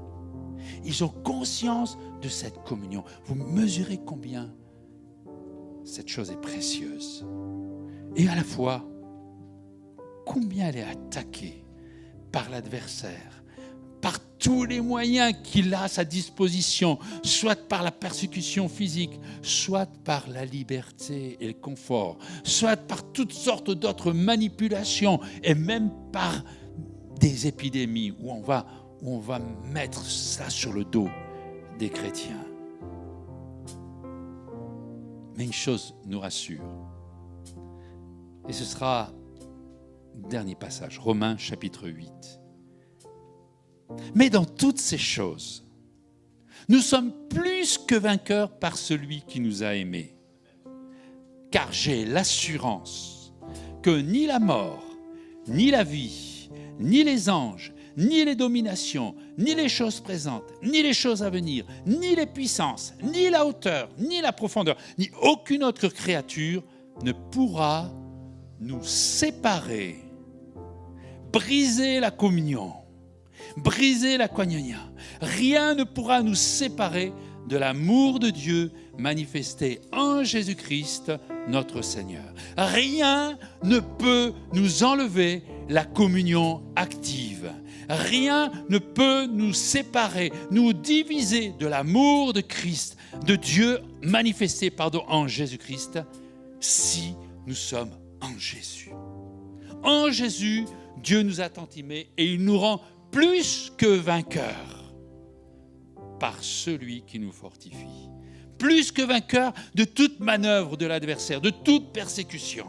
Ils ont conscience de cette communion. Vous mesurez combien cette chose est précieuse. Et à la fois, combien elle est attaquée par l'adversaire, par tous les moyens qu'il a à sa disposition, soit par la persécution physique, soit par la liberté et le confort, soit par toutes sortes d'autres manipulations, et même par des épidémies où on va mettre ça sur le dos des chrétiens. Mais une chose nous rassure, et ce sera le dernier passage, Romains chapitre 8. Mais dans toutes ces choses, nous sommes plus que vainqueurs par celui qui nous a aimés. Car j'ai l'assurance que ni la mort, ni la vie, ni les anges, ni les dominations, ni les choses présentes, ni les choses à venir, ni les puissances, ni la hauteur, ni la profondeur, ni aucune autre créature ne pourra nous séparer, briser la communion, briser la koinonia. Rien ne pourra nous séparer de l'amour de Dieu manifesté en Jésus-Christ, notre Seigneur. Rien ne peut nous enlever la communion active. Rien ne peut nous séparer, nous diviser de l'amour de Christ, de Dieu manifesté en Jésus-Christ, si nous sommes en Jésus. En Jésus, Dieu nous a tant aimés et il nous rend plus que vainqueurs par celui qui nous fortifie. Plus que vainqueurs de toute manœuvre de l'adversaire, de toute persécution.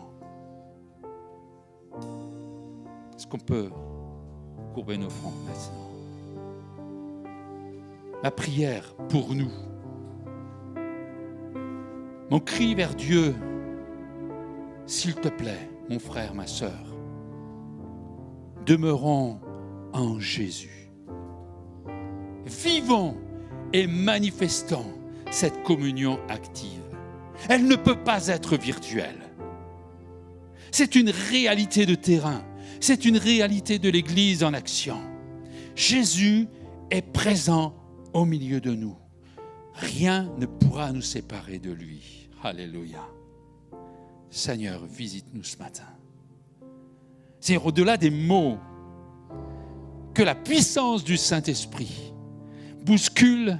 Est-ce qu'on peut courber nos fronts maintenant? Ma prière pour nous, mon cri vers Dieu, s'il te plaît, mon frère, ma sœur, demeurons en Jésus. Vivons et manifestons cette communion active. Elle ne peut pas être virtuelle. C'est une réalité de terrain. C'est une réalité de l'Église en action. Jésus est présent au milieu de nous. Rien ne pourra nous séparer de lui. Alléluia. Seigneur, visite-nous ce matin. C'est au-delà des mots que la puissance du Saint-Esprit bouscule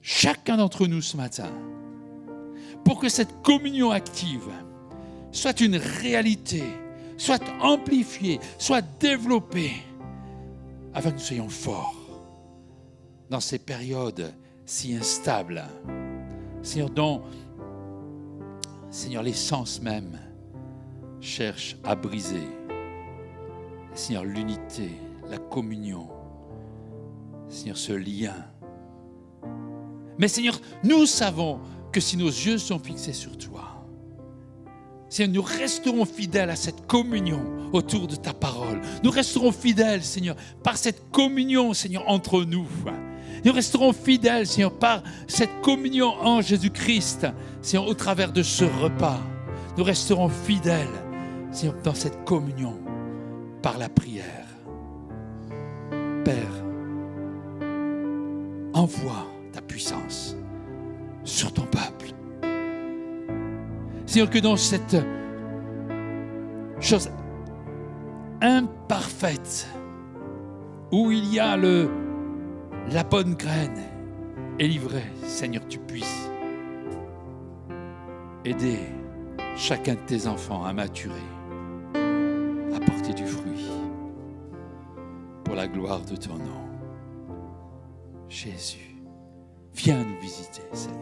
chacun d'entre nous ce matin pour que cette communion active soit une réalité, soit amplifiée, soit développée afin que nous soyons forts, dans ces périodes si instables. Seigneur, dont, Seigneur, l'essence même cherche à briser. Seigneur, l'unité, la communion. Seigneur, ce lien. Mais Seigneur, nous savons que si nos yeux sont fixés sur toi, Seigneur, nous resterons fidèles à cette communion autour de ta parole. Nous resterons fidèles, Seigneur, par cette communion, Seigneur, entre nous. Nous resterons fidèles, Seigneur, par cette communion en Jésus-Christ, Seigneur, au travers de ce repas. Nous resterons fidèles, Seigneur, dans cette communion par la prière. Père, envoie ta puissance sur ton peuple. Seigneur, que dans cette chose imparfaite, où il y a la bonne graine est livrée, Seigneur, tu puisses aider chacun de tes enfants à maturer, à porter du fruit pour la gloire de ton nom. Jésus, viens nous visiter, Seigneur.